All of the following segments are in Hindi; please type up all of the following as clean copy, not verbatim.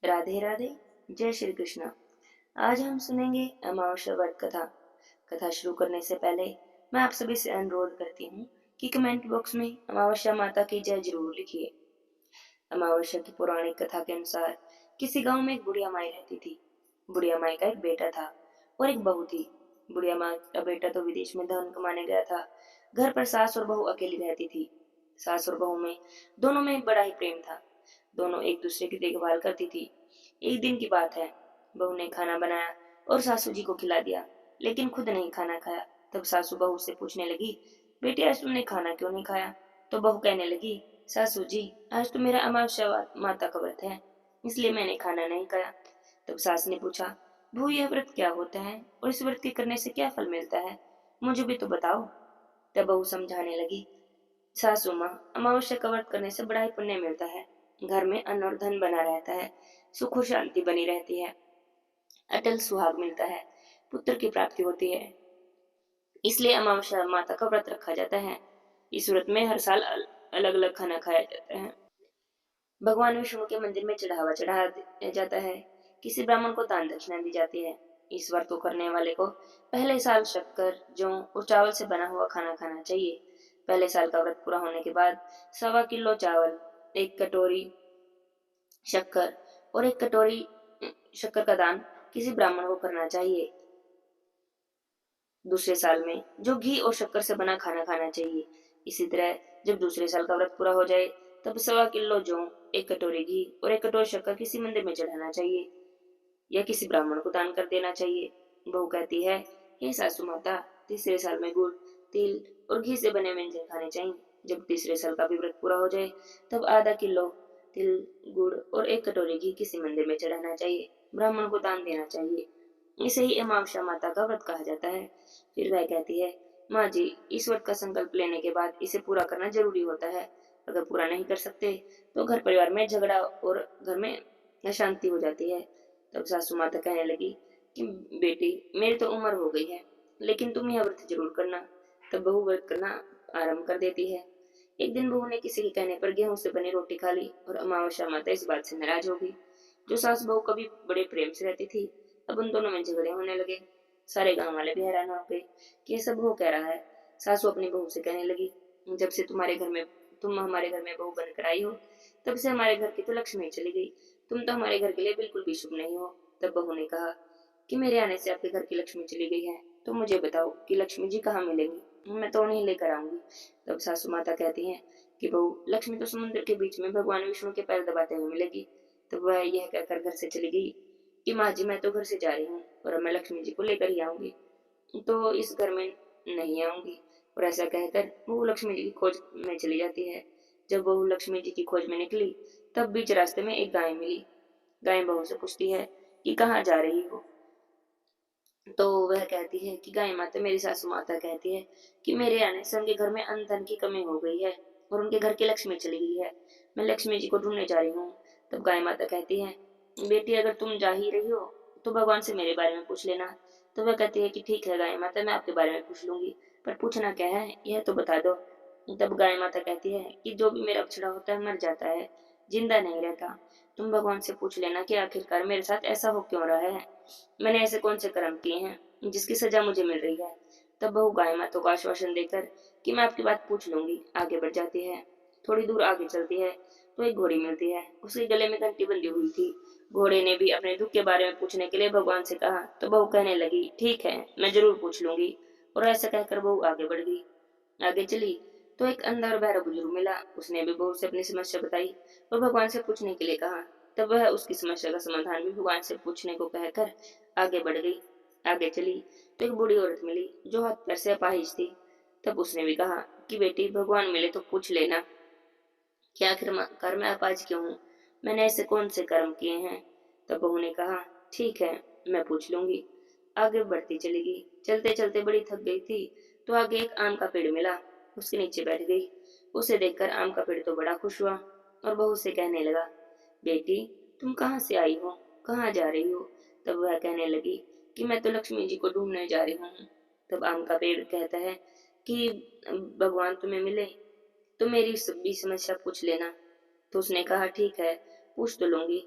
राधे राधे। जय श्री कृष्ण। आज हम सुनेंगे अमावस्या व्रत कथा। कथा शुरू करने से पहले मैं आप सभी से अनुरोध करती हूँ कि कमेंट बॉक्स में अमावस्या माता की जय जरूर लिखिए। अमावस्या की पौराणिक कथा के अनुसार किसी गांव में एक बुढ़िया माई रहती थी। बुढ़िया माई का एक बेटा था और एक बहू थी। बुढ़िया माई का बेटा तो विदेश में धन कमाने गया था। घर पर सास और बहू अकेली रहती थी। सास और बहू में दोनों में बड़ा ही प्रेम था। दोनों एक दूसरे की देखभाल करती थी। एक दिन की बात है, बहू ने खाना बनाया और सासू जी को खिला दिया, लेकिन खुद नहीं खाना खाया। तब सासू बहू से पूछने लगी, बेटी आज तुमने खाना क्यों नहीं खाया? तो बहू कहने लगी, सासू जी आज तो मेरा अमावस्या माता का व्रत है, इसलिए मैंने खाना नहीं खाया। तब सास ने पूछा, बहू यह व्रत क्या होता है और इस व्रत के करने से क्या फल मिलता है, मुझे भी तो बताओ। तब बहू समझाने लगी, सासू माँ, अमावस्या का व्रत करने से बड़ा ही पुण्य मिलता है। घर में अन्न और धन बना रहता है, सुख और शांति बनी रहती है, अटल सुहाग मिलता है, पुत्र की प्राप्ति होती है। इसलिए अमावस्या माता का व्रत रखा जाता है। इस व्रत में हर साल अलग अलग खाना खाया जाता है। भगवान विष्णु के मंदिर में चढ़ावा चढ़ाया जाता है। किसी ब्राह्मण को दान दक्षिणा दी जाती है। इस व्रत को करने वाले को पहले साल शक्कर, जौ और चावल से बना हुआ खाना खाना चाहिए। पहले साल का व्रत पूरा होने के बाद 1.25 किलो चावल, 1 कटोरी शक्कर और 1 कटोरी शक्कर का दान किसी ब्राह्मण को करना चाहिए। दूसरे साल में जो घी और शक्कर से बना खाना खाना चाहिए। इसी तरह जब दूसरे साल का व्रत पूरा हो जाए तब 1.25 किलो जौ, 1 कटोरी घी और 1 कटोरी शक्कर किसी मंदिर में चढ़ाना चाहिए या किसी ब्राह्मण को दान कर देना चाहिए। बहू कहती है, हे सासू माता, तीसरे साल में गुड़, तिल और घी से बने व्यंजन खाने चाहिए। जब तीसरे साल का भी व्रत पूरा हो जाए तब ½ किलो तिल, गुड़ और 1 कटोरी घी किसी मंदिर में चढ़ाना चाहिए, ब्राह्मण को दान देना चाहिए। इसे ही अमावस्या माता का व्रत कहा जाता है। फिर वह कहती है, माँ जी, इस व्रत का संकल्प लेने के बाद इसे पूरा करना जरूरी होता है। अगर पूरा नहीं कर सकते तो घर परिवार में झगड़ा और घर में अशांति हो जाती है। तब सासू माता कहने लगी कि बेटी, मेरी तो उम्र हो गई है, लेकिन तुम यह व्रत जरूर करना। तब बहू व्रत करना आरंभ कर देती है। एक दिन बहू ने किसी के कहने पर गेहूं से बनी रोटी खा ली और अमावस्या माता इस बात से नाराज हो गई। जो सास बहू कभी बड़े प्रेम से रहती थी, अब उन दोनों में झगड़े होने लगे। सारे गांव वाले भी हैरान हो गए कि ये सब हो कह रहा है। सासू अपनी बहू से कहने लगी, जब से तुम हमारे घर में बहू बनकर आई हो, तब से हमारे घर की तो लक्ष्मी चली गई। तुम तो हमारे घर के लिए बिल्कुल भी शुभ नहीं हो। तब बहू ने कहा कि मेरे आने से आपके घर की लक्ष्मी चली गई है, तो मुझे बताओ कि लक्ष्मी जी कहाँ मिलेंगी, मैं तो उन्हें लेकर आऊंगी। तब सासू माता कहती हैं कि बहू, लक्ष्मी तो समुद्र के बीच में भगवान विष्णु के पैर दबाते हुए मिलेगी। तब वह यह कहकर घर से चली गई कि माँ जी, मैं तो घर से जा रही हूँ और अब मैं लक्ष्मी जी को लेकर ही आऊंगी, तो इस घर में नहीं आऊंगी। और ऐसा कहकर बहू लक्ष्मी जी की खोज में चली जाती है। जब बहू लक्ष्मी जी की खोज में निकली तब बीच रास्ते में एक गाय मिली। गाय बहू से पूछती है कि कहाँ जा रही हो? तो वह कहती है कि गाय माता, मेरी सासू माता कहती है कि मेरे आने से उनके घर में अन्न धन की कमी हो गई है और उनके घर की लक्ष्मी चली गई है, मैं लक्ष्मी जी को ढूंढने जा रही हूँ। तब गाय माता कहती है, बेटी, अगर तुम जा ही रही हो तो भगवान से मेरे बारे में पूछ लेना। तो वह कहती है कि ठीक है गाय माता, मैं आपके बारे में पूछ लूंगी, पर पूछना क्या है यह तो बता दो। तब गाय माता कहती है कि जो भी मेरा बछड़ा होता है मर जाता है, जिंदा नहीं रहता। तुम भगवान से पूछ लेना कि आखिरकार मेरे साथ ऐसा हो क्यों रहा है, मैंने ऐसे कौन से कर्म किए हैं जिसकी सजा मुझे मिल रही है। तब बहू गाय माता को आश्वासन देकर कि मैं आपकी बात पूछ लूंगी आगे बढ़ जाती है। थोड़ी दूर आगे चलती है तो एक घोड़ी मिलती है। उसके गले में घंटी बंधी हुई थी। घोड़े ने भी अपने दुख के बारे में पूछने के लिए भगवान से कहा। तो बहू कहने लगी, ठीक है, मैं जरूर पूछ लूंगी। और ऐसा कहकर बहू आगे बढ़ गई। आगे चली तो एक अंधा और बहरा बुजुर्ग मिला। उसने भी बहू से अपनी समस्या बताई और भगवान से पूछने के लिए कहा। तब वह उसकी समस्या का समाधान भी भगवान से पूछने को कहकर आगे बढ़ गई। आगे चली तो एक बूढ़ी औरत मिली जो हाथ पैर से अपाहिज थी। तब उसने भी कहा कि बेटी, भगवान मिले तो पूछ लेना कि आखिर मैं अपाहिज क्यों हूँ, मैंने ऐसे कौन से कर्म किए हैं। तब बहू ने कहा, ठीक है, मैं पूछ लूंगी। आगे बढ़ती चली गई। चलते चलते बड़ी थक गई थी तो आगे एक आम का पेड़ मिला। उसके नीचे बैठ गई। उसे देखकर आम का पेड़ तो बड़ा खुश हुआ और बहू से कहने लगा, बेटी, तुम कहाँ से आई हो, कहाँ जा रही हो? तब वह कहने लगी कि मैं तो लक्ष्मी जी को ढूंढने जा रही हूँ। तब आम का पेड़ कहता है कि भगवान तुम्हें मिले तो मेरी भी समस्या पूछ लेना। तो उसने कहा, ठीक है, पूछ तो लूंगी।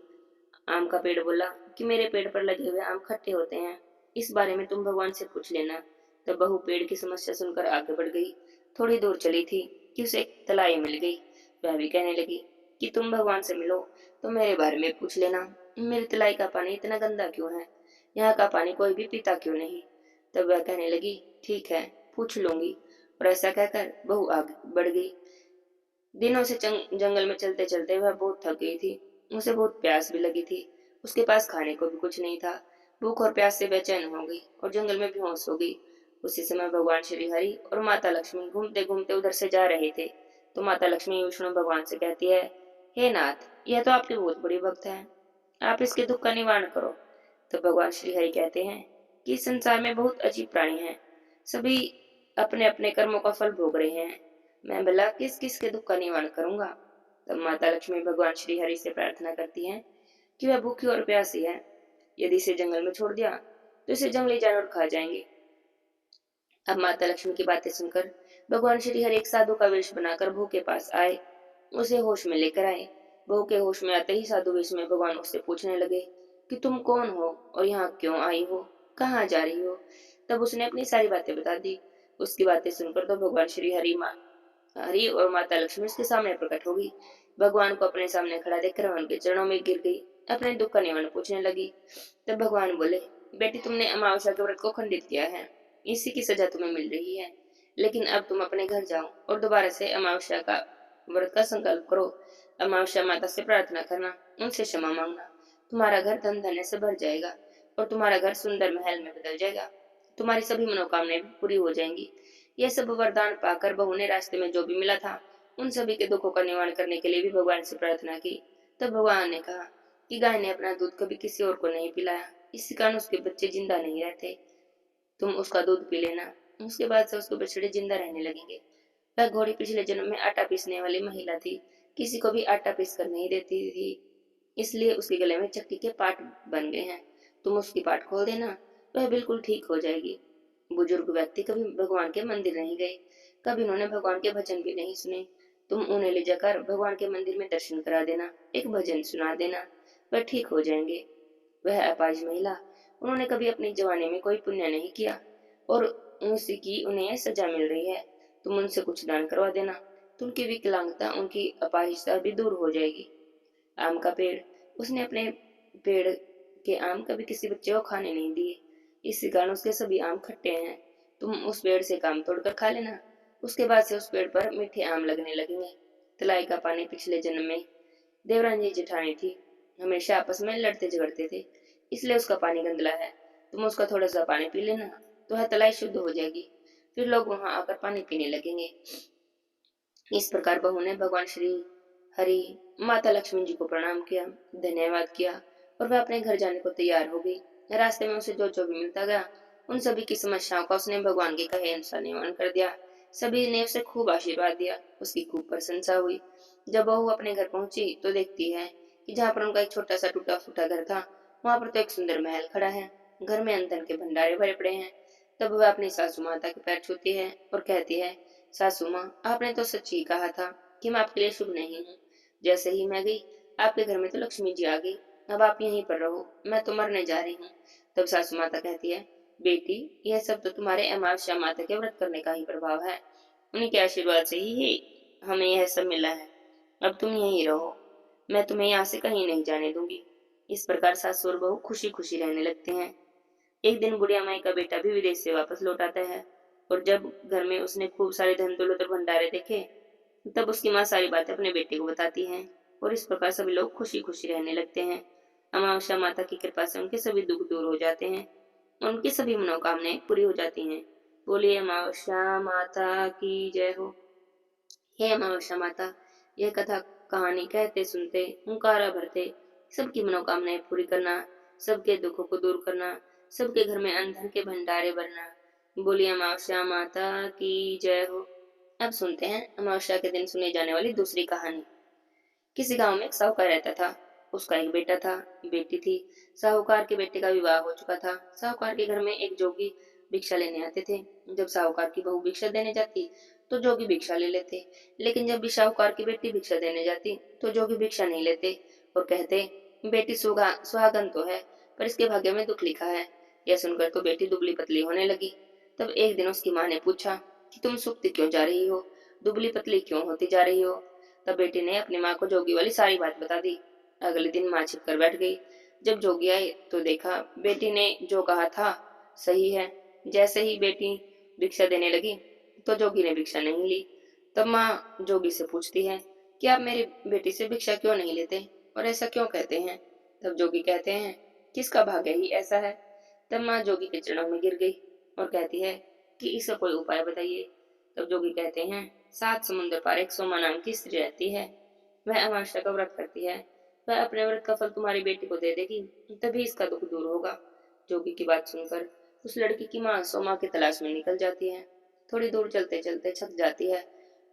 आम का पेड़ बोला कि मेरे पेड़ पर लगे हुए आम खट्टे होते हैं, इस बारे में तुम भगवान से पूछ लेना। तब बहू पेड़ की समस्या सुनकर आगे बढ़ गई। थोड़ी दूर चली थी कि उसे एक तलाई मिल गई। वह भी कहने लगी कि तुम भगवान से मिलो तो मेरे बारे में पूछ लेना, मेरी तलाई का पानी इतना गंदा क्यों है, यहाँ का पानी कोई भी पीता क्यों नहीं। तब वह कहने लगी ठीक है, पूछ लूंगी। और ऐसा कहकर बहू आगे बढ़ गई। दिनों से जंगल में चलते चलते वह बहुत थक गई थी। उसे बहुत प्यास भी लगी थी। उसके पास खाने को भी कुछ नहीं था। भूख और प्यास से बेचैन हो गई और जंगल में बेहोश हो गई। उसी समय भगवान श्री हरि और माता लक्ष्मी घूमते घूमते उधर से जा रहे थे। तो माता लक्ष्मी विष्णु भगवान से कहती है, हे नाथ, यह तो आपकी बहुत बड़ी भक्त है, आप इसके दुख का निवारण करो। तो भगवान श्री हरि कहते हैं कि इस संसार में बहुत अजीब प्राणी हैं, सभी अपने अपने कर्मों का फल भोग रहे हैं, मैं भला किस किस के दुख का निवारण करूंगा। तब माता लक्ष्मी भगवान श्री हरि से प्रार्थना करती हैं कि वह भूखी और प्यासी है, यदि इसे जंगल में छोड़ दिया तो इसे जंगली जानवर खा जाएंगे। अब माता लक्ष्मी की बातें सुनकर भगवान श्री हरि एक साधु का वेश बनाकर बहू के पास आए, उसे होश में लेकर आए। बहू के होश में आते ही साधु वेश में भगवान उससे पूछने लगे कि तुम कौन हो और यहाँ क्यों आई हो, कहाँ जा रही हो। तब उसने अपनी सारी बातें बता दी। उसकी बातें सुनकर तो भगवान श्री हरि और माता लक्ष्मी उसके सामने प्रकट होगी। भगवान को अपने सामने खड़ा देखकर वह उनके चरणों में गिर गई, अपने दुख का निवारण पूछने लगी। तब भगवान बोले, बेटी, तुमने अमावस्या के व्रत को खंडित किया है, इसी की सजा तुम्हें मिल रही है। लेकिन अब तुम अपने घर जाओ और दोबारा से अमावस्या का व्रत का संकल्प करो। अमावस्या माता से प्रार्थना करना, उनसे क्षमा मांगना। तुम्हारा घर धन धन्य से भर जाएगा और तुम्हारा घर सुंदर महल में बदल जाएगा। तुम्हारी सभी मनोकामनाएं भी पूरी हो जाएंगी। यह सब वरदान पाकर बहू ने रास्ते में जो भी मिला था उन सभी के दुखों का निवारण करने के लिए भी भगवान से प्रार्थना की। तब भगवान ने कहा कि गाय ने अपना दूध कभी किसी और को नहीं पिलाया, इसी कारण उसके बच्चे जिंदा नहीं रहते। तुम उसका दूध पी लेना, उसके बाद से उसके बछड़े जिंदा रहने लगेंगे। वह घोड़ी पिछले जन्म में आटा पीसने वाली महिला थी, किसी को भी आटा पीस कर नहीं देती थी, इसलिए उसके गले में चक्की के पाट बन गए हैं। तुम उसकी पाट खोल देना, वह बिल्कुल ठीक हो जाएगी। बुजुर्ग व्यक्ति कभी भगवान के मंदिर नहीं गए, कभी उन्होंने भगवान के भजन भी नहीं सुने। तुम उन्हें ले जाकर भगवान के मंदिर में दर्शन करा देना, एक भजन सुना देना, वह ठीक हो जाएंगे। वह अपाहिज महिला, उन्होंने कभी अपनी जवानी में कोई पुण्य नहीं किया और उसी की उन्हें सजा मिल रही है। तुम उनसे कुछ दान करवा देना, तो उनकी विकलांगता, उनकी अपाहिजता भी दूर हो जाएगी। आम का पेड़, उसने अपने पेड़ के आम कभी किसी बच्चे को खाने नहीं दिए, इसी कारण उसके सभी आम खट्टे हैं। तुम उस पेड़ से काम तोड़कर खा लेना, उसके बाद से उस पेड़ पर मीठे आम लगने लगेंगे। तलाई का पानी पिछले जन्म में देवरानी जेठानी थी, हमेशा आपस में लड़ते झगड़ते थे, इसलिए उसका पानी गंदला है। तुम उसका थोड़ा सा पानी पी लेना तो वह तलाई शुद्ध हो जाएगी, फिर लोग वहां आकर पानी पीने लगेंगे। इस प्रकार बहू ने भगवान श्री हरि, माता लक्ष्मी जी को प्रणाम किया, धन्यवाद किया और वह अपने घर जाने को तैयार हो गई। रास्ते में उसे जो जो भी मिलता गया उन सभी की समस्याओं का उसने भगवान के कहे अनुसार निवारण कर दिया। सभी ने उसे खूब आशीर्वाद दिया, उसकी खूब प्रशंसा हुई। जब बहू अपने घर पहुंची तो देखती है कि जहाँ पर उनका एक छोटा सा टूटा फूटा घर था, वहां पर तो एक सुंदर महल खड़ा है, घर में अन्न के भंडारे भरे पड़े हैं। तब वह अपनी सासू माता के पैर छूती है और कहती है, सासू माँ, आपने तो सच ही कहा था कि मैं आपके लिए शुभ नहीं हूँ। जैसे ही मैं गई आपके घर में तो लक्ष्मी जी आ गई, अब आप यहीं पर रहो, मैं तो मरने जा रही हूँ। तब सासू माता कहती है, बेटी, यह सब तो तुम्हारे अमावस्या माता के व्रत करने का ही प्रभाव है, उन्हीं के आशीर्वाद से ही हमें यह सब मिला है। अब तुम यहीं रहो, मैं तुम्हें यहाँ से कहीं नहीं जाने दूंगी। इस प्रकार सासू और बहू खुशी खुशी रहने लगते हैं। एक दिन बुढ़िया माई का बेटा भी विदेश से वापस लौट आता है और जब घर में उसने खूब सारे धन दौलत और भंडारे देखे, तब उसकी माँ सारी बातें अपने बेटे को बताती है और इस प्रकार सभी लोग खुशी खुशी रहने लगते हैं। अमावस्या माता की कृपा से उनके सभी दुख दूर हो जाते हैं और उनकी सभी मनोकामनाएं पूरी हो जाती हैं। बोलिए अमावस्या माता की जय हो। हे अमावस्या माता, यह कथा कहानी कहते सुनते हुंकारा भरते सबकी मनोकामनाएं पूरी करना, सबके दुखों को दूर करना, सबके घर में अन्न धन के भंडारे भरना। बोलिए अमावस्या माता की जय हो। अब सुनते हैं अमावस्या के दिन सुनी जाने वाली दूसरी कहानी। किसी गांव में एक साहूकार रहता था, उसका एक बेटा था, बेटी थी। साहूकार के बेटे का विवाह हो चुका था। साहूकार के घर में एक जोगी भिक्षा लेने आते थे। जब साहूकार की बहू भिक्षा देने जाती तो जोगी भिक्षा ले लेते, लेकिन जब भी साहूकार की बेटी भिक्षा देने जाती तो जोगी भिक्षा नहीं लेते और कहते, बेटी सुहागन तो है, पर इसके भाग्य में दुख लिखा है। यह सुनकर तो बेटी दुबली पतली होने लगी। तब एक दिन उसकी माँ ने पूछा कि तुम सूखती क्यों जा रही हो, दुबली पतली क्यों होती जा रही हो। तब बेटी ने अपनी माँ को जोगी वाली सारी बात बता दी। अगले दिन माँ छिप कर बैठ गई। जब जोगी आए तो देखा बेटी ने जो कहा था सही है। जैसे ही बेटी भिक्षा देने लगी तो जोगी ने भिक्षा नहीं ली। तब माँ जोगी से पूछती है कि आप मेरी बेटी से भिक्षा क्यों नहीं लेते और ऐसा क्यों कहते हैं। तब जोगी कहते हैं किसका भाग्य ही ऐसा है। तब माँ जोगी के चरणों में गिर गई और कहती है कि इसका कोई उपाय बताइए। तब जोगी कहते हैं 7 समुद्र पार एक सोमा नाम की स्त्री रहती है, वह अमावस्या का व्रत करती है, वह अपने व्रत का फल तुम्हारी बेटी को दे देगी, तभी इसका दुख दूर होगा। जोगी की बात सुनकर उस लड़की की माँ सोमा की तलाश में निकल जाती है। थोड़ी दूर चलते चलते थक जाती है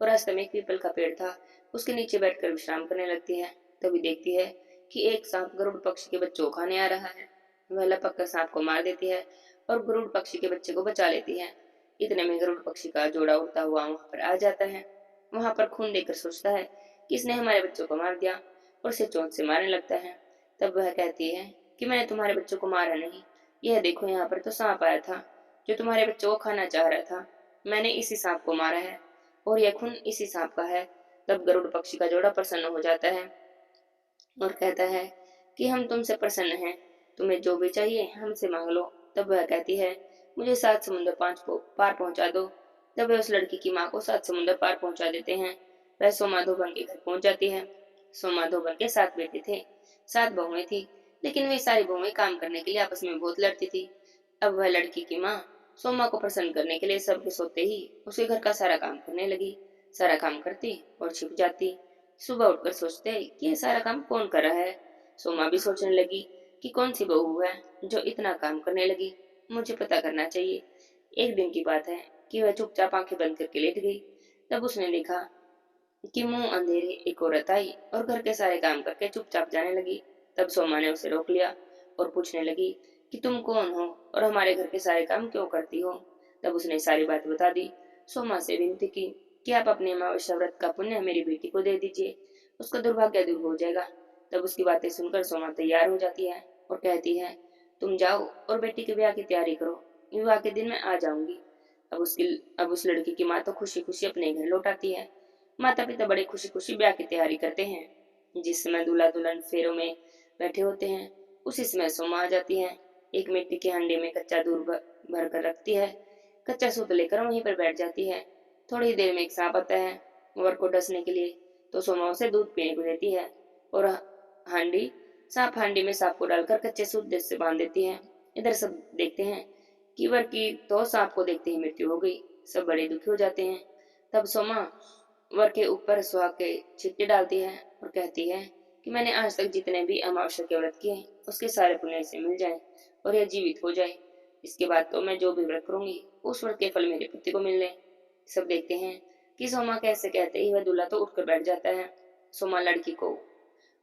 और रास्ते में एक पीपल का पेड़ था, उसके नीचे बैठकर विश्राम करने लगती है। तभी देखती है कि एक सांप गरुड़ पक्षी के बच्चों को खाने आ रहा है। वह लपक कर सांप को मार देती है और गरुड़ पक्षी के बच्चे को बचा लेती है। इतने में गरुड़ पक्षी का जोड़ा उड़ता हुआ वहां पर आ जाता है। वहां पर खून देखकर सोचता है कि इसने हमारे बच्चों को मार दिया और उसे चोंच से मारने लगता है। तब वह कहती है कि मैंने तुम्हारे बच्चों को मारा नहीं, यह देखो यहाँ पर तो सांप आया था जो तुम्हारे बच्चों को खाना चाह रहा था, मैंने इसी सांप को मारा है और यह खून इसी सांप का है। तब गरुड़ पक्षी का जोड़ा प्रसन्न हो जाता है और कहता है कि हम तुमसे प्रसन्न हैं, तुम्हें जो भी चाहिए हमसे मांग लो। तब वह कहती है मुझे 7 समुद्र 5 को पार पहुंचा दो। तब वह उस लड़की की माँ को 7 समुद्र पार पहुंचा देते हैं। वह सोमाधोबन के घर पहुंच जाती है। सोमाधोबन के 7 बेटे थे, 7 बहुएं थी, लेकिन वे सारी बहुएं काम करने के लिए आपस में बहुत लड़ती थी। अब वह लड़की की माँ सोमा को प्रसन्न करने के लिए सबके सोते ही उसके घर का सारा काम करने लगी। सारा काम करती और छिप जाती। सुबह उठकर सोचते कि ये सारा काम कौन कर रहा है। सोमा भी सोचने लगी कि कौन सी बहू है जो इतना काम करने लगी, मुझे पता करना चाहिए। एक दिन की बात है कि वह चुपचाप आंखें बंद करके लेट गई। तब उसने देखा कि मुंह अंधेरे एक औरत आई और घर के सारे काम करके चुपचाप जाने लगी। तब सोमा ने उसे रोक लिया और पूछने लगी कि तुम कौन हो और हमारे घर के सारे काम क्यों करती हो। तब उसने सारी बात बता दी। सोमा से विनती की कि आप अपने अमावस्या व्रत का पुण्य मेरी बेटी को दे दीजिए, उसका दुर्भाग्य दूर हो जाएगा। तब उसकी बातें सुनकर सोमा तैयार हो जाती है और कहती है तुम जाओ और बेटी के ब्याह की तैयारी करो, विवाह के दिन मैं आ जाऊंगी। अब उस लड़की की माँ तो खुशी खुशी अपने घर लौट आती है। माता पिता बड़े खुशी खुशी ब्याह की तैयारी करते हैं। जिस समय दूल्हा दुल्हन फेरों में बैठे होते हैं उसी समय सोमा आ जाती है। एक मिट्टी के हांडी में कच्चा दूध भर कर रखती है। कच्चा सूत लेकर वहीं पर बैठ जाती है। थोड़ी देर में एक सांप आता है वर को डसने के लिए, तो सोमा उसे दूध पीने को देती है और हांडी सांप हांडी में सांप को डालकर कच्चे सूत से बांध देती है। इधर सब देखते हैं कि वर की तो सांप को देखते ही मृत्यु हो गई। सब बड़े दुखी हो जाते हैं। तब सोमा वर के ऊपर सुहाग के छिट्टे डालती है और कहती है कि मैंने आज तक जितने भी अमावस्या के व्रत किए उसके सारे पुण्य से मिल जाए और यह जीवित हो जाए। इसके बाद तो मैं जो भी व्रत करूंगी उस व्रत के फल मेरे पति को मिलने। सब देखते हैं कि सोमा कैसे कहते ही वह दूल्हा तो उठकर बैठ जाता है। सोमा लड़की को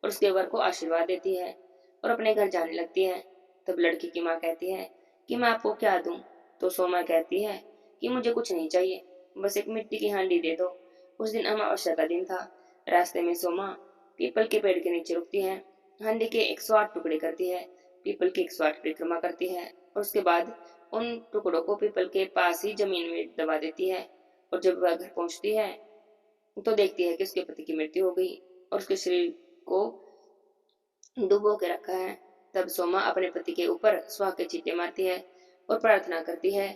और उसके वर को आशीर्वाद देती है और अपने घर जाने लगती है। तब लड़की की माँ कहती है कि मैं आपको क्या दूं। तो सोमा कहती है कि मुझे कुछ नहीं चाहिए, बस एक मिट्टी की हांडी दे दो। उस दिन अमावस्या का दिन था। रास्ते में सोमा पीपल के पेड़ के नीचे रुकती है। हांडी के 108 टुकड़े करती है, पीपल की 108 परिक्रमा करती है और उसके बाद उन टुकड़ों को पीपल के पास ही जमीन में दबा देती है। और जब वह घर पहुंचती है तो देखती है कि उसके पति की मृत्यु हो गई और उसके शरीर को डुबो के रखा है। तब सोमा अपने पति के ऊपर सुहाग के छींटे मारती है और प्रार्थना करती है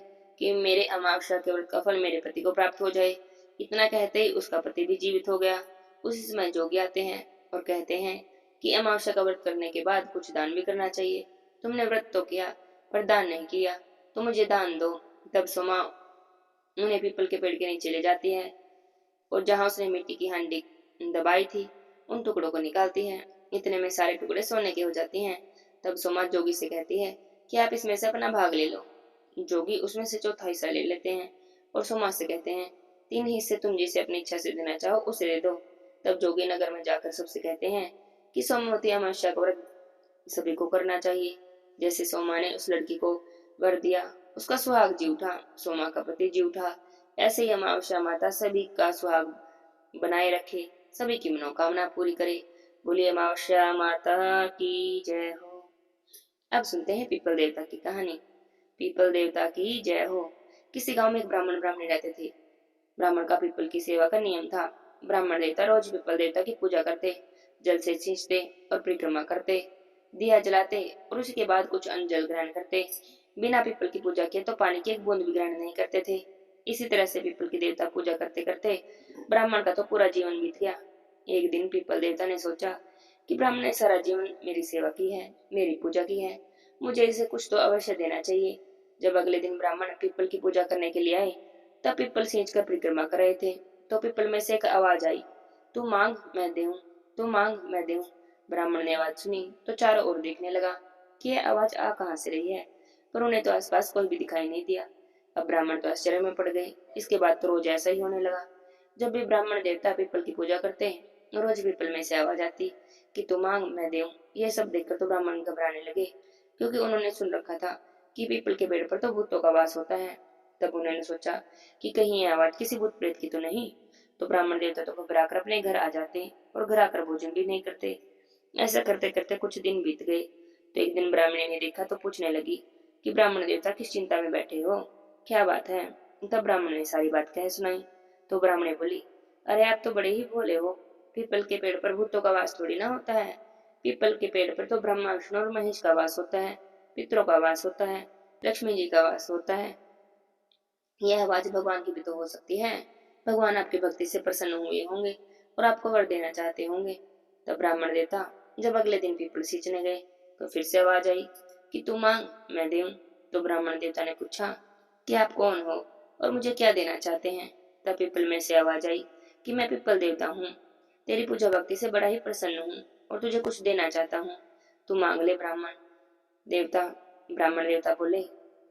कि मेरे अमावस्या के व्रत का फल मेरे पति को प्राप्त हो जाए। इतना कहते ही उसका पति भी जीवित हो गया। उसी समय जोगी आते हैं और कहते हैं कि अमावस्या का व्रत करने के बाद कुछ दान भी करना चाहिए। तुमने व्रत तो किया पर दान नहीं किया, तो मुझे दान दो। तब सोमा उन्हें पीपल के पेड़ के नीचे ले जाती है और जहां उसने मिट्टी की हांडी दबाई थी उन टुकड़ों को निकालती है। इतने में सारे टुकड़े सोने के हो जाते हैं। तब सोमा जोगी से कहती है कि आप इसमें से अपना भाग ले लो। जोगी उसमें से चौथा हिस्सा ले लेते हैं और सोमा से कहते हैं 3 हिस्से तुम जिसे अपनी इच्छा से देना चाहो उसे दे दो। तब जोगी नगर में जाकर सबसे कहते हैं कि सोमवती अमावस्या का व्रत सभी को करना चाहिए। जैसे सोमा ने उस लड़की को वर दिया, उसका सुहाग जी उठा, सोमा का पति जी उठा। ऐसे ही अमावस्या माता सभी का सुहाग बनाए रखे, सभी की मनोकामना पूरी करे बोलिए अमावस्या माता की जय हो। अब सुनते हैं पीपल देवता की कहानी। पीपल देवता की जय हो। किसी गांव में एक ब्राह्मण ब्राह्मणी रहते थे। ब्राह्मण का पीपल की सेवा का नियम था। ब्राह्मण देवता रोज पीपल देवता की पूजा करते, जल से सींचते और परिक्रमा करते, दिया जलाते और उसके बाद कुछ अन्न जल ग्रहण करते। बिना पीपल की पूजा किए तो पानी की एक बूंद भी ग्रहण नहीं करते थे। इसी तरह से पीपल की देवता पूजा करते करते ब्राह्मण का तो पूरा जीवन बीत गया। एक दिन पीपल देवता ने सोचा कि ब्राह्मण ने सारा जीवन मेरी सेवा की है, मेरी पूजा की है, मुझे इसे कुछ तो अवश्य देना चाहिए। जब अगले दिन ब्राह्मण पीपल की पूजा करने के लिए आए, तब पीपल सींच कर परिक्रमा कर रहे थे, तो पीपल में से एक आवाज आई, तू मांग मैं दूं, तू मांग मैं दूं। ब्राह्मण ने आवाज सुनी तो चारों ओर देखने लगा कि यह आवाज आ कहां से रही है, पर उन्हें तो आसपास कोई भी दिखाई नहीं दिया। अब ब्राह्मण तो आश्चर्य में पड़ गए। इसके बाद तो रोज ऐसा ही होने लगा। जब भी ब्राह्मण देवता पीपल की पूजा करते रोज पीपल में से आवाज आती कि तू मांग मैं दूं। यह सब देखकर तो ब्राह्मण घबराने लगे, क्योंकि उन्होंने सुन रखा था कि पीपल के पेड़ पर तो भूतों का वास होता है। तब उन्होंने सोचा कि कहीं ये आवाज किसी भूत प्रेत की तो नहीं। तो ब्राह्मण देवता तो घबरा कर अपने घर आ जाते और घर आकर भोजन भी नहीं करते। ऐसा करते करते कुछ दिन बीत गए। तो एक दिन ब्राह्मणी ने देखा तो पूछने लगी कि ब्राह्मण देवता किस चिंता में बैठे हो, क्या बात है। तब ब्राह्मण ने सारी बात कह सुनाई। तो ब्राह्मणी बोली, अरे आप तो बड़े ही भोले हो। पीपल के पेड़ पर भूतों का वास थोड़ी ना होता है। पीपल के पेड़ पर तो ब्रह्मा विष्णु और महेश का वास होता है, पितरों का वास होता है, लक्ष्मी जी का वास होता है। यह आवाज भगवान की भी तो हो सकती है। भगवान आपकी भक्ति से प्रसन्न हुए होंगे और आपको वर देना चाहते होंगे। तब ब्राह्मण देवता जब अगले दिन पीपल सींचने गए तो फिर से आवाज आई कि तू मांग मैं दूं। तो ब्राह्मण देवता ने पूछा कि आप कौन हो और मुझे क्या देना चाहते हैं। तब पीपल में से आवाज आई कि मैं पीपल देवता हूँ, तेरी पूजा भक्ति से बड़ा ही प्रसन्न हूँ और तुझे कुछ देना चाहता हूँ। तू मांग ले ब्राह्मण देवता। ब्राह्मण देवता बोले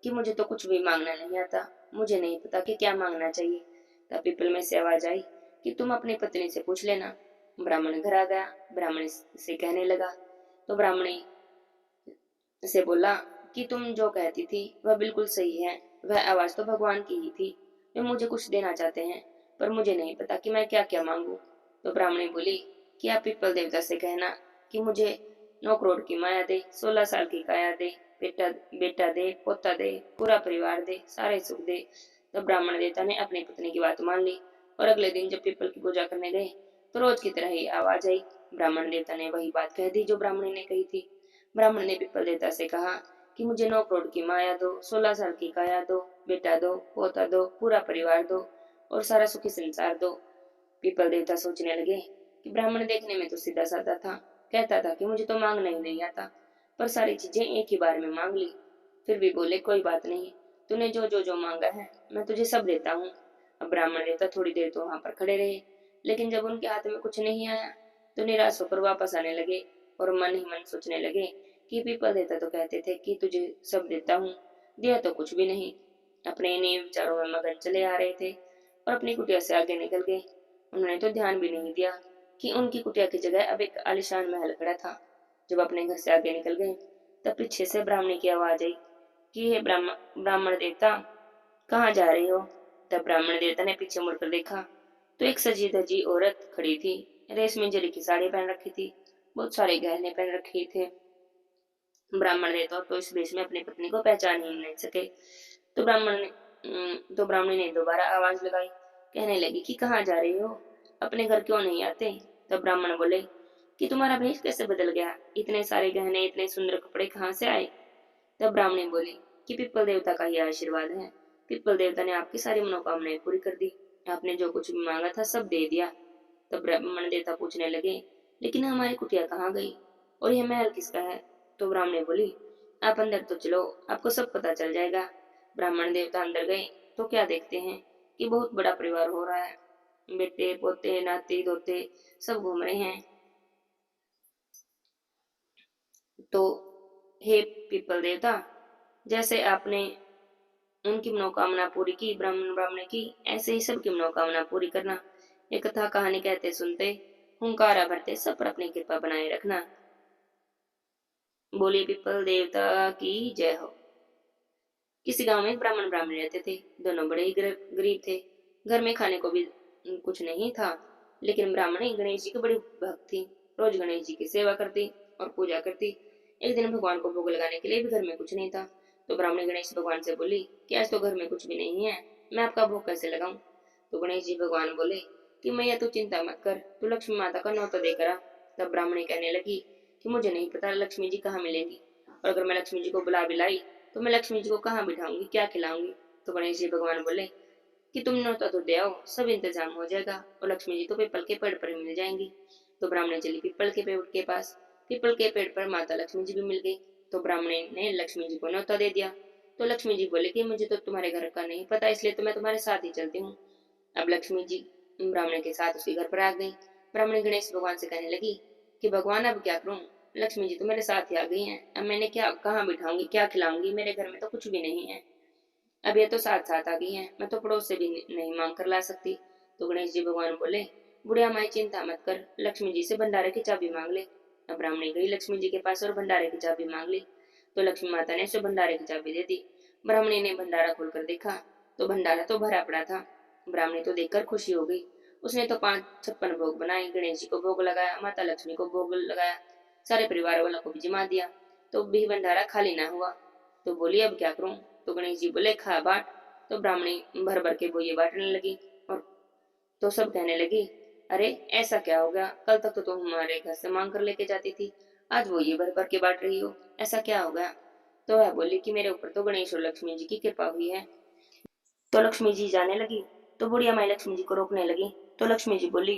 कि मुझे तो कुछ भी मांगना नहीं आता, मुझे नहीं पता कि क्या मांगना चाहिए। तब पीपल में से आवाज आई कि तुम अपनी पत्नी से पूछ लेना। ब्राह्मण घर आ गया। ब्राह्मण से कहने लगा तो ब्राह्मणी से बोला कि तुम जो कहती थी वह बिल्कुल सही है। वह आवाज तो भगवान की ही थी। वे मुझे कुछ देना चाहते हैं, पर मुझे नहीं पता कि मैं क्या क्या मांगू। तो ब्राह्मणी बोली कि आप पीपल देवता से कहना कि मुझे 9 करोड़ की माया दे, 16 साल की काया दे, बेटा बेटा दे, पोता दे, पूरा परिवार दे, सारे सुख दे। तो ब्राह्मण देवता ने अपनी पत्नी की बात मान ली और अगले दिन जब पीपल की पूजा करने गए तो रोज की तरह ही आवाज आई। ब्राह्मण देवता ने वही बात कह दी जो ब्राह्मणी ने कही थी। ब्राह्मण ने पीपल देवता से कहा कि मुझे 9 करोड़ की माया दो, 16 साल की काया दो, बेटा दो, पोता दो, पूरा परिवार दो और सारा सुखी संसार दो। पीपल देवता सोचने लगे कि ब्राह्मण देखने में तो सीधा साधा था, कहता था कि मुझे तो मांगना ही नहीं आता, पर सारी चीजें एक ही बार में मांग ली। फिर भी बोले कोई बात नहीं, तूने जो मांगा है मैं तुझे सब देता हूँ। अब ब्राह्मण देवता थोड़ी देर तो वहां पर खड़े रहे, लेकिन जब उनके हाथ में कुछ नहीं आया तो निराश होकर वापस आने लगे और मन ही मन सोचने लगे कि पीपल देवता तो कहते थे कि तुझे सब देता हूँ, दिया तो कुछ भी नहीं। अपने इन्हीं विचारों में मगन चले आ रहे थे और अपनी कुटिया से आगे निकल गए। उन्होंने तो ध्यान भी नहीं दिया कि उनकी कुटिया की जगह अब एक आलीशान महल खड़ा था। जब अपने घर से आगे निकल गए तब पीछे से ब्राह्मणी की आवाज आई कि हे ब्राह्मण देवता, कहाँ जा रहे हो। तब ब्राह्मण देवता ने पीछे मुड़कर देखा तो एक सजी धजी औरत खड़ी थी। रेशमी जरी की साड़ी पहन रखी थी, बहुत सारे गहने पहन रखे थे। ब्राह्मण देवता तो इस वेश में अपनी पत्नी को पहचान ही नहीं सके। तो ब्राह्मणी ने दोबारा आवाज लगाई, कहने लगी कि कहाँ जा रहे हो, अपने घर क्यों नहीं आते। तब ब्राह्मण बोले कि तुम्हारा भेष कैसे बदल गया, इतने सारे गहने, इतने सुंदर कपड़े कहाँ से आए। तब ब्राह्मणी बोली कि पिप्पल देवता का यह आशीर्वाद है। पिप्पल देवता ने आपकी सारी मनोकामनाएं पूरी कर दी, आपने जो कुछ भी मांगा था सब दे दिया। तब ब्राह्मण देवता पूछने लगे, लेकिन हमारी कुटिया कहाँ गई और यह महल किसका है। तो ब्राह्मणी बोली, आप अंदर तो चलो, आपको सब पता चल जाएगा। ब्राह्मण देवता अंदर गए तो क्या देखते हैं कि बहुत बड़ा परिवार हो रहा है। बेटे पोते नाती दोते सब घूम रहे हैं। तो हे पीपल देवता, जैसे आपने उनकी मनोकामना पूरी की, ब्राह्मण ब्राह्मण की, ऐसे ही सबकी मनोकामना पूरी करना। ये कथा कहानी कहते सुनते हुंकारा भरते सब पर अपनी कृपा बनाए रखना। बोले पीपल देवता की जय हो। किसी गांव में एक ब्राह्मण ब्राह्मणी रहते थे। दोनों बड़े ही गरीब थे। घर में खाने को भी कुछ नहीं था, लेकिन ब्राह्मणी गणेश जी की बड़ी भक्त थी। रोज गणेश जी की सेवा करती और पूजा करती। एक दिन भगवान को भोग लगाने के लिए भी घर में कुछ नहीं था, तो ब्राह्मणी गणेश भगवान से बोली कि आज तो घर में कुछ भी नहीं है, मैं आपका भोग कैसे लगाऊं। तो गणेश जी भगवान बोले कि मैया तू चिंता मत कर, तू लक्ष्मी माता का न्योता देकर आ। तब ब्राह्मणी कहने लगी कि मुझे नहीं पता लक्ष्मी जी कहाँ मिलेंगी, और अगर मैं लक्ष्मी जी को बुला भी लाई तो मैं लक्ष्मी जी को कहाँ बिठाऊंगी, क्या खिलाऊंगी। तो गणेश जी भगवान बोले कि तुम न्योता तो दे आओ, सब इंतजाम हो जाएगा और लक्ष्मी जी तो पीपल के पेड़ पर मिल जाएंगी। तो ब्राह्मणी चली पीपल के पेड़ के पास। पीपल के पेड़ पर माता लक्ष्मी जी भी मिल गई। तो ब्राह्मणी ने लक्ष्मी जी को न्योता दे दिया। तो लक्ष्मी जी बोले कि मुझे तो तुम्हारे घर का नहीं पता, इसलिए तो मैं तुम्हारे साथ ही चलती हूँ। अब लक्ष्मी जी ब्राह्मण के साथ उसके घर पर आ गई। ब्राह्मणी गणेश भगवान से कहने लगी कि भगवान अब क्या करूं, लक्ष्मी जी तो मेरे साथ ही आ गई हैं, अब मैंने क्या कहाँ बिठाऊंगी, क्या खिलाऊंगी, मेरे घर में तो कुछ भी नहीं है। अब ये तो साथ साथ आ गई हैं, मैं तो पड़ोस से भी नहीं मांग कर ला सकती। तो गणेश जी भगवान बोले बुढ़िया माई चिंता मत कर, लक्ष्मी जी से भंडारे की चाबी मांग ले। अब ब्राह्मणी गई लक्ष्मी जी के पास और भंडारे की चाबी मांग ली। तो लक्ष्मी माता ने उसे भंडारे की चाबी दे दी। ब्राह्मणी ने भंडारा खोलकर देखा तो भंडारा तो भरा पड़ा था। ब्राह्मणी तो देखकर खुशी हो गई। उसने तो 5 56 भोग बनाए, गणेश जी को भोग लगाया, माता लक्ष्मी को भोग लगाया, सारे परिवार वालों को भी जिमा दिया, तो भी भंडारा खाली ना हुआ। तो बोली अब क्या करूं। तो गणेश जी बोले खा बाट। तो ब्राह्मणी भर भर के बोइये बांटने लगी। और तो सब कहने लगी अरे ऐसा क्या हो गया, कल तक तो तुम हमारे घर से मांग कर लेके जाती थी, आज वो ये भर भर के बांट रही हो, ऐसा क्या हो गया। तो वह बोली कि मेरे ऊपर तो गणेश और लक्ष्मी जी की कृपा हुई है। तो लक्ष्मी जी जाने लगी। तो बुढ़िया माई लक्ष्मी जी को रोकने लगी। तो लक्ष्मी जी बोली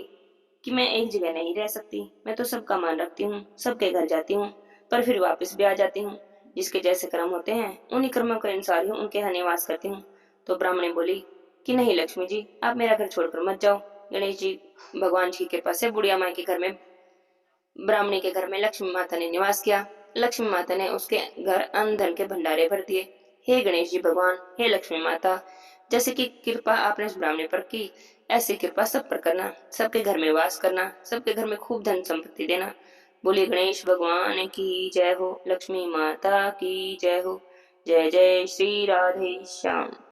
कि मैं एक जगह नहीं रह सकती, मैं तो सबका मान रखती हूँ, सबके घर जाती हूँ, पर फिर वापस भी आ जाती हूँ। जिसके जैसे कर्म होते हैं उन्हीं कर्मों के अनुसार ही उनके यहाँ निवास करती हूँ। तो ब्राह्मणी बोली कि नहीं लक्ष्मी जी, आप मेरा घर छोड़कर मत जाओ। गणेश जी भगवान की कृपा से बुढ़िया माई के घर में, ब्राह्मणी के घर में लक्ष्मी माता ने निवास किया। लक्ष्मी माता ने उसके घर अन्न धन के भंडारे भर दिए। हे गणेश जी भगवान, हे लक्ष्मी माता, जैसे कि कृपा आपने उस ब्राह्मणी पर की, ऐसी कृपा सब पर करना, सबके घर में वास करना, सबके घर में खूब धन संपत्ति देना। बोलिए गणेश भगवान की जय हो, लक्ष्मी माता की जय हो। जय जय श्री राधे श्याम।